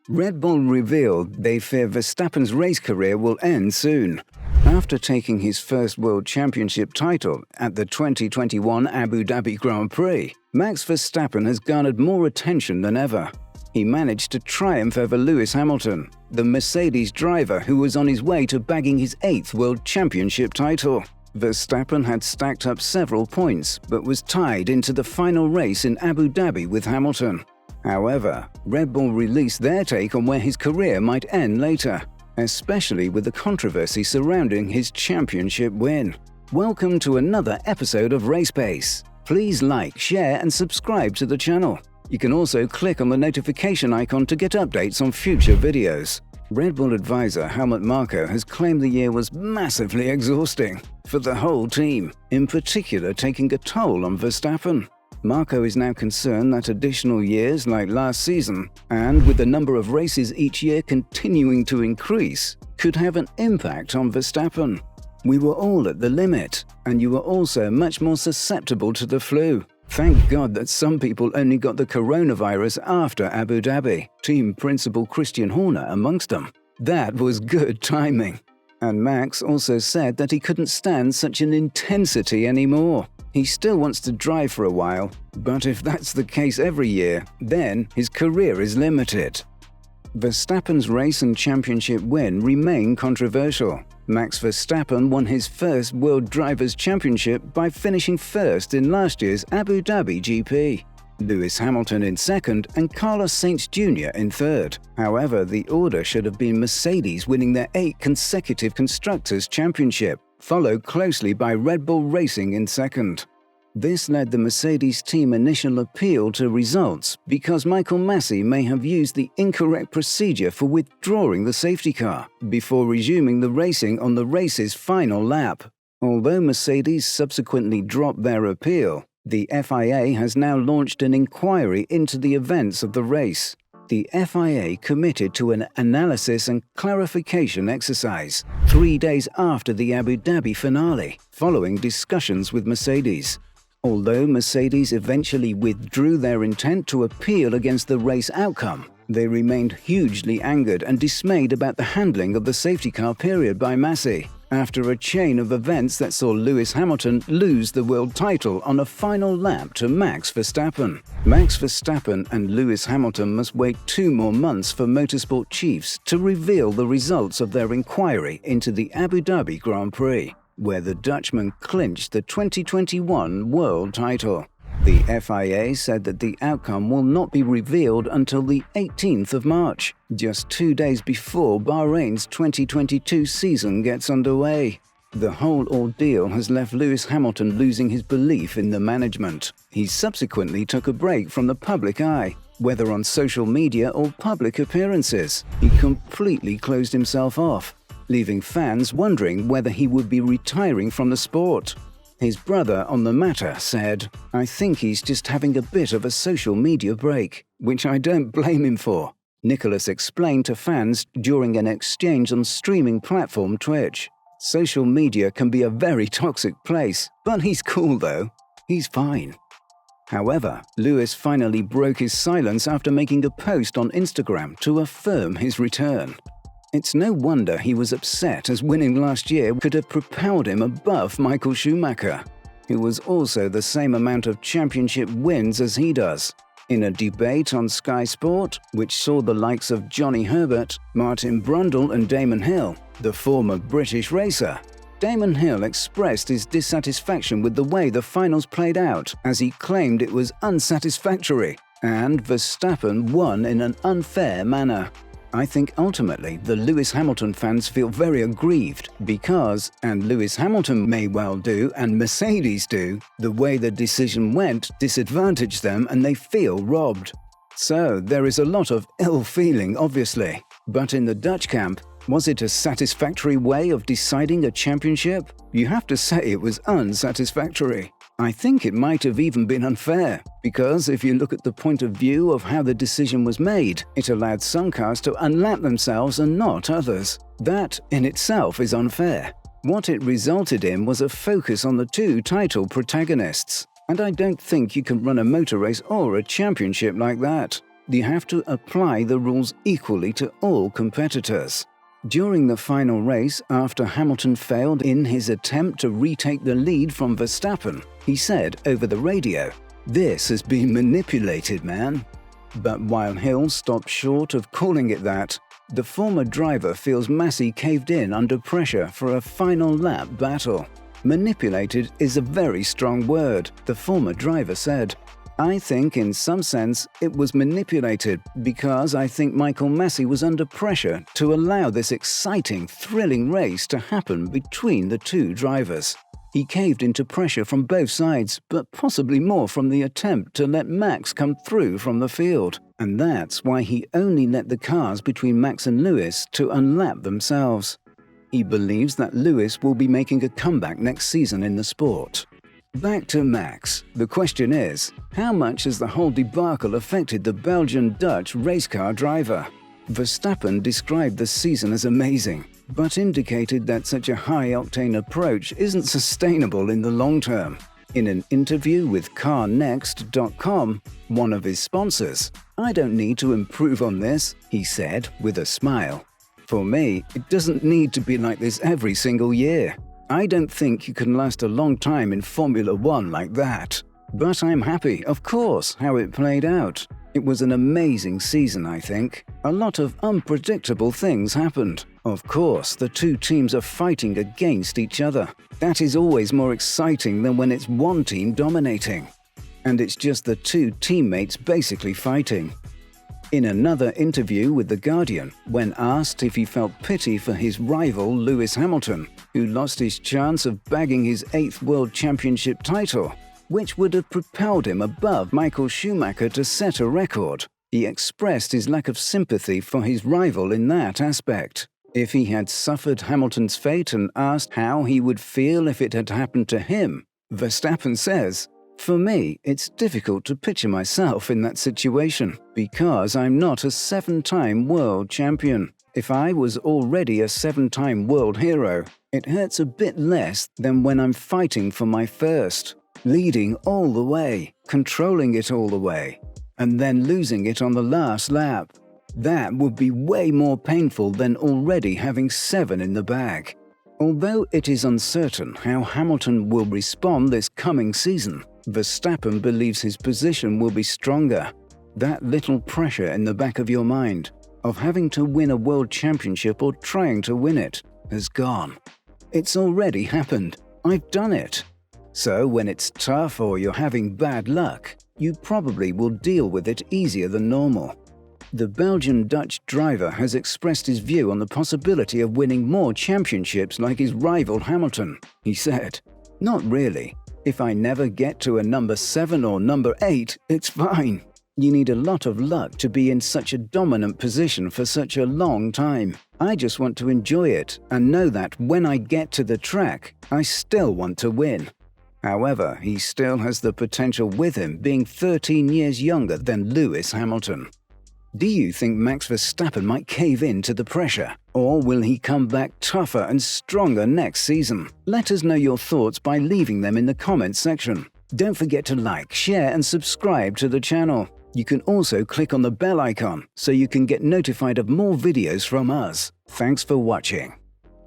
Red Bull revealed they fear Verstappen's race career will end soon. After taking his first World Championship title at the 2021 Abu Dhabi Grand Prix, Max Verstappen has garnered more attention than ever. He managed to triumph over Lewis Hamilton, the Mercedes driver who was on his way to bagging his 8th World Championship title. Verstappen had stacked up several points, but was tied into the final race in Abu Dhabi with Hamilton. However, Red Bull released their take on where his career might end later, especially with the controversy surrounding his championship win. Welcome to another episode of Race Pace. Please like, share and subscribe to the channel. You can also click on the notification icon to get updates on future videos. Red Bull advisor Helmut Marko has claimed the year was massively exhausting for the whole team, in particular taking a toll on Verstappen. Marko is now concerned that additional years like last season, and with the number of races each year continuing to increase, could have an impact on Verstappen. We were all at the limit, and you were also much more susceptible to the flu. Thank God that some people only got the coronavirus after Abu Dhabi, team principal Christian Horner amongst them. That was good timing. And Max also said that he couldn't stand such an intensity anymore. He still wants to drive for a while, but if that's the case every year, then his career is limited. Verstappen's race and championship win remain controversial. Max Verstappen won his first World Drivers' Championship by finishing first in last year's Abu Dhabi GP. Lewis Hamilton in second and Carlos Sainz Jr. in third. However, the order should have been Mercedes winning their 8th consecutive Constructors' Championship, followed closely by Red Bull Racing in second. This led the Mercedes team initial appeal to results because Michael Masi may have used the incorrect procedure for withdrawing the safety car before resuming the racing on the race's final lap. Although Mercedes subsequently dropped their appeal, the FIA has now launched an inquiry into the events of the race. The FIA committed to an analysis and clarification exercise 3 days after the Abu Dhabi finale, following discussions with Mercedes. Although Mercedes eventually withdrew their intent to appeal against the race outcome, they remained hugely angered and dismayed about the handling of the safety car period by Masi, after a chain of events that saw Lewis Hamilton lose the world title on a final lap to Max Verstappen. Max Verstappen and Lewis Hamilton must wait 2 more months for motorsport chiefs to reveal the results of their inquiry into the Abu Dhabi Grand Prix, where the Dutchman clinched the 2021 world title. The FIA said that the outcome will not be revealed until the 18th of March, just 2 days before Bahrain's 2022 season gets underway. The whole ordeal has left Lewis Hamilton losing his belief in the management. He subsequently took a break from the public eye, whether on social media or public appearances. He completely closed himself off, leaving fans wondering whether he would be retiring from the sport. His brother on the matter said, "I think he's just having a bit of a social media break," which I don't blame him for, Nicholas explained to fans during an exchange on streaming platform Twitch. Social media can be a very toxic place, but he's cool though. He's fine. However, Lewis finally broke his silence after making a post on Instagram to affirm his return. It's no wonder he was upset, as winning last year could have propelled him above Michael Schumacher, who was also the same amount of championship wins as he does. In a debate on Sky Sport, which saw the likes of Johnny Herbert, Martin Brundle and Damon Hill, the former British racer, Damon Hill expressed his dissatisfaction with the way the finals played out, as he claimed it was unsatisfactory, and Verstappen won in an unfair manner. I think ultimately the Lewis Hamilton fans feel very aggrieved because, and Lewis Hamilton may well do and Mercedes do, the way the decision went disadvantaged them and they feel robbed. So there is a lot of ill feeling obviously, but in the Dutch camp, was it a satisfactory way of deciding a championship? You have to say it was unsatisfactory. I think it might have even been unfair, because if you look at the point of view of how the decision was made, it allowed some cars to unlap themselves and not others. That in itself is unfair. What it resulted in was a focus on the 2 title protagonists, and I don't think you can run a motor race or a championship like that. You have to apply the rules equally to all competitors. During the final race, after Hamilton failed in his attempt to retake the lead from Verstappen, he said over the radio, "This has been manipulated, man." But while Hill stopped short of calling it that, the former driver feels Massey caved in under pressure for a final lap battle. "Manipulated is a very strong word," the former driver said. "I think in some sense it was manipulated because I think Michael Massey was under pressure to allow this exciting, thrilling race to happen between the two drivers. He caved into pressure from both sides, but possibly more from the attempt to let Max come through from the field. And that's why he only let the cars between Max and Lewis to unlap themselves. He believes that Lewis will be making a comeback next season in the sport." Back to Max. The question is, how much has the whole debacle affected the Belgian-Dutch race car driver? Verstappen described the season as amazing, but indicated that such a high-octane approach isn't sustainable in the long term. In an interview with CarNext.com, one of his sponsors, "I don't need to improve on this," he said with a smile. "For me, it doesn't need to be like this every single year. I don't think you can last a long time in Formula One like that. But I'm happy, of course, how it played out. It was an amazing season, I think. A lot of unpredictable things happened. Of course, the two teams are fighting against each other. That is always more exciting than when it's one team dominating. And it's just the two teammates basically fighting." In another interview with The Guardian, when asked if he felt pity for his rival Lewis Hamilton, who lost his chance of bagging his 8th World Championship title, which would have propelled him above Michael Schumacher to set a record, he expressed his lack of sympathy for his rival in that aspect. If he had suffered Hamilton's fate and asked how he would feel if it had happened to him, Verstappen says, "For me, it's difficult to picture myself in that situation because I'm not a 7-time world champion. If I was already a 7-time world hero, it hurts a bit less than when I'm fighting for my first, leading all the way, controlling it all the way, and then losing it on the last lap. That would be way more painful than already having 7 in the bag." Although it is uncertain how Hamilton will respond this coming season, Verstappen believes his position will be stronger. That little pressure in the back of your mind, of having to win a world championship or trying to win it, has gone. It's already happened. I've done it. So when it's tough or you're having bad luck, you probably will deal with it easier than normal. The Belgian-Dutch driver has expressed his view on the possibility of winning more championships like his rival Hamilton. He said, "Not really. If I never get to a number 7 or number 8, it's fine. You need a lot of luck to be in such a dominant position for such a long time. I just want to enjoy it and know that when I get to the track, I still want to win." However, he still has the potential with him being 13 years younger than Lewis Hamilton. Do you think Max Verstappen might cave in to the pressure? Or will he come back tougher and stronger next season? Let us know your thoughts by leaving them in the comments section. Don't forget to like, share and subscribe to the channel. You can also click on the bell icon so you can get notified of more videos from us. Thanks for watching.